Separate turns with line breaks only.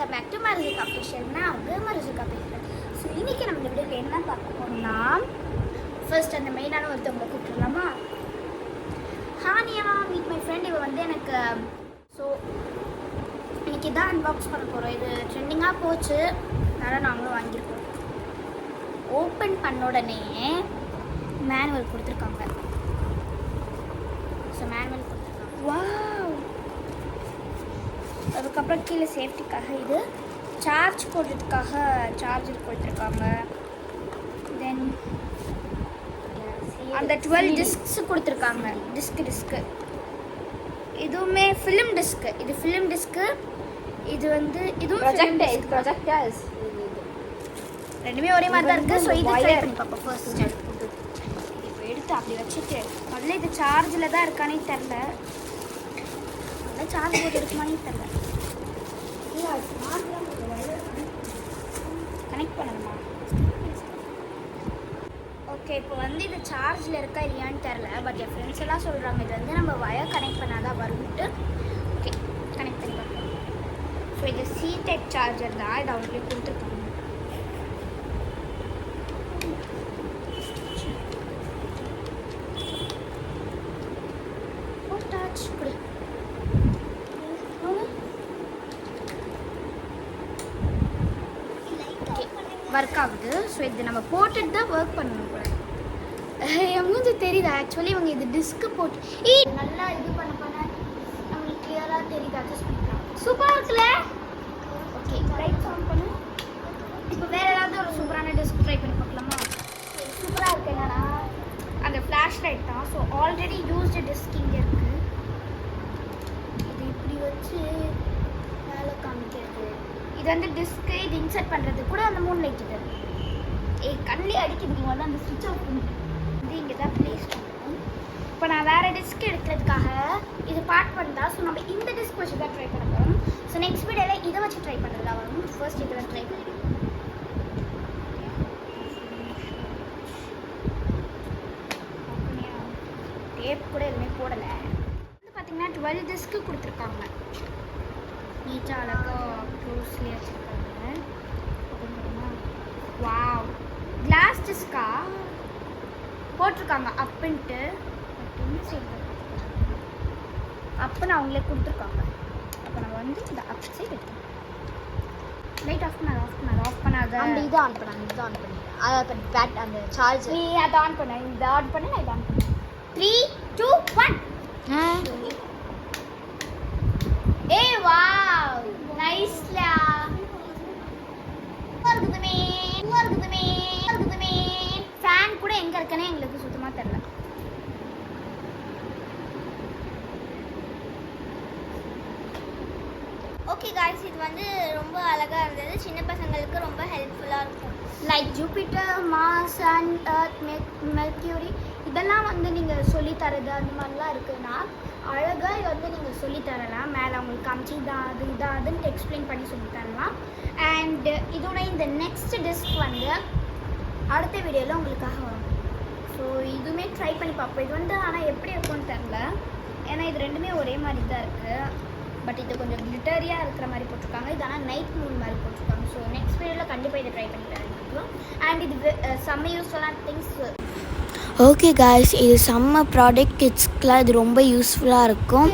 Welcome back to Marusuka official. நான் அவங்க மருசுகா பேசுகிறேன். ஸோ இன்றைக்கி நம்ம இந்த வீடியோவில் என்ன பார்க்க போகிறோம்னா, ஃபர்ஸ்ட் அந்த மெயினான ஒருத்தவங்களை கூப்பிட்டுருலாமா. Haniya meet my friend. இவ வந்து எனக்கு ஸோ இன்றைக்கி தான் அன்பாக்ஸ் பண்ண போகிறோம். இது ட்ரெண்டிங்காக போச்சு, அதனால் நாங்களும் வாங்கியிருக்கோம். ஓப்பன் பண்ண உடனே மேனுவல் கொடுத்துருக்காங்க. ஸோ மேனுவல் கொடுத்துருக்காங்க. வாவ். அதுக்கப்புறம் கீழே சேஃப்டிக்காக இது சார்ஜ் போடுறதுக்காக சார்ஜர் கொடுத்துருக்காங்க. தென் அந்த 12 டிஸ்க்ஸ் கொடுத்துருக்காங்க. டிஸ்க்கு இதுவுமே ஃபிலிம் டிஸ்க்கு. இது ஃபிலிம் டிஸ்க்கு. இது வந்து இதுவும் ப்ரொஜெக்டர்ஸ். ரெண்டுமே ஒரே மாதிரி தான் இருக்குது. ஸோ இது ட்ரை பண்ணி பார்ப்போம். ஃபர்ஸ்ட் இப்போ எடுத்து அப்படி வச்சுட்டு முதல்ல இது சார்ஜில் தான் இருக்கானே தெரில. சார்ஜ் போட்டு இருக்குமானே தெரில. கனெக்ட் பண்ணணுமா? ஓகே, இப்போ வந்து இது சார்ஜில் இருக்கா இல்லையான்னு தெரில. பட் என் ஃப்ரெண்ட்ஸ் எல்லாம் சொல்கிறாங்க இது வந்து நம்ம வயர் கனெக்ட் பண்ணாதான் வரும்ட்டு. ஓகே, கனெக்ட் பண்ணி பார்க்கலாம். ஸோ இது சி டைப் சார்ஜர் தான். இது அவங்களே கொடுத்துருக்காங்க. ஒர்க் ஆகுது. ஸோ இது நம்ம போட்டுட்டு தான் ஒர்க் பண்ணணும் கூட. என் மூஞ்சி தெரியுது. ஆக்சுவலி இவங்க இது டிஸ்க்கு போட்டு நல்லா இது பண்ண நம்மளுக்கு கிளியராக தெரியுது. அட்ஜஸ்ட் பண்ணிக்கலாம். சூப்பராக இருக்குல்ல? ஓகே, லைட் ஆன் பண்ணு. இப்போ வேறு ஏதாவது ஒரு சூப்பரான டிஸ்க் ட்ரை பண்ணி பார்க்கலாமா? சூப்பராக இருக்கு. என்னன்னா அந்த ஃப்ளாஷ் லைட் தான். ஸோ ஆல்ரெடி யூஸ்டு டிஸ்க் இங்கே இருக்குது. இது இப்படி வச்சு மேலே காமிக்கிறது. இது வந்து டிஸ்க்கு. இது இன்சர்ட் பண்ணுறது கூட அந்த 3 லைட் இது கண்ணிலே அடிக்குது. நீங்கள் வந்து அந்த ஸ்விட்ச் ஆஃப் பண்ணி இது இங்கே தான் ப்ளேஸ் பண்ணணும். இப்போ நான் வேறு டிஸ்க் எடுக்கிறதுக்காக இது பார்ட் பண்ணா. ஸோ நம்ம இந்த டிஸ்க் வச்சு தான் ட்ரை பண்ண போகிறோம். ஸோ நெக்ஸ்ட் வீடியோவில் இதை வச்சு ட்ரை பண்ணுறதா வரும். ஃபர்ஸ்ட் இதை ட்ரை பண்ணிடுவோம். டேப் கூட எதுவுமே போடலை. வந்து பார்த்தீங்கன்னா 12 டிஸ்க்கு கொடுத்துருக்காங்க. நீட்டாக அழகாக க்ளோஸ்லேயே வச்சுருக்காங்க. வாவ், கிளாஸ் டிஸ்கா போட்டிருக்காங்க அப்புன்ட்டு. அப்புன்னு அவங்களே கொடுத்துருக்காங்க. அப்போ நம்ம வந்து இந்த அப் சைடு எடுக்கணும். லைட் ஆஃப் பண்ணாத
அந்த இது ஆன் பண்ணாங்க. இது ஆன் பண்ணி அதை பண்ணி பேட் அந்த சார்ஜ்
நீ அதை ஆன் பண்ண. இந்த ஆன் பண்ண, நான் இதை ஆன் பண்ணேன். 3 2 1. ஏய் வாவ், நைஸ்லா. ஃபேன் கூட எங்க இருக்குன்னு எங்களுக்கு சுத்தமா தெரியல.
ஓகே காய்ஸ், இது வந்து ரொம்ப அழகாக இருந்தது. சின்ன பசங்களுக்கு ரொம்ப ஹெல்ப்ஃபுல்லாக இருக்கும்.
Like Jupiter, Mars and Earth, Mercury இதெல்லாம் வந்து நீங்கள் சொல்லித்தரது அந்த மாதிரிலாம் இருக்குதுன்னா அழகாக இது வந்து நீங்கள் சொல்லித்தரலாம். மேலே அவங்களுக்கு காமிச்சு இதாதுன்னு எக்ஸ்பிளைன் பண்ணி சொல்லித்தரலாம். அண்ட் இதோட இந்த நெக்ஸ்ட் டிஸ்க் வந்து அடுத்த வீடியோவில் உங்களுக்காக வரும். ஸோ இதுவுமே ட்ரை பண்ணி பார்ப்போம். இது வந்து ஆனால் எப்படி இருக்கும்னு தெரில. ஏன்னா இது ரெண்டுமே ஒரே மாதிரி தான் இருக்குது. பட் இது கொஞ்சம் கிளிட்டரியாக இருக்கிற மாதிரி போட்டிருக்காங்க. இது ஆனால் நைட் மூன் மாதிரி போட்டிருக்காங்க. ஸோ நெக்ஸ்ட் வீடியோவில் கண்டிப்பாக இதை ட்ரை பண்ணி தரேன். அண்ட் இது செம்ம யூஸ்ஃபுல்லான திங்ஸ்.
ஓகே காய்ஸ், இது செம்ம ப்ராடக்ட். கிட்ஸ்க்குலாம் இது ரொம்ப யூஸ்ஃபுல்லாக இருக்கும்.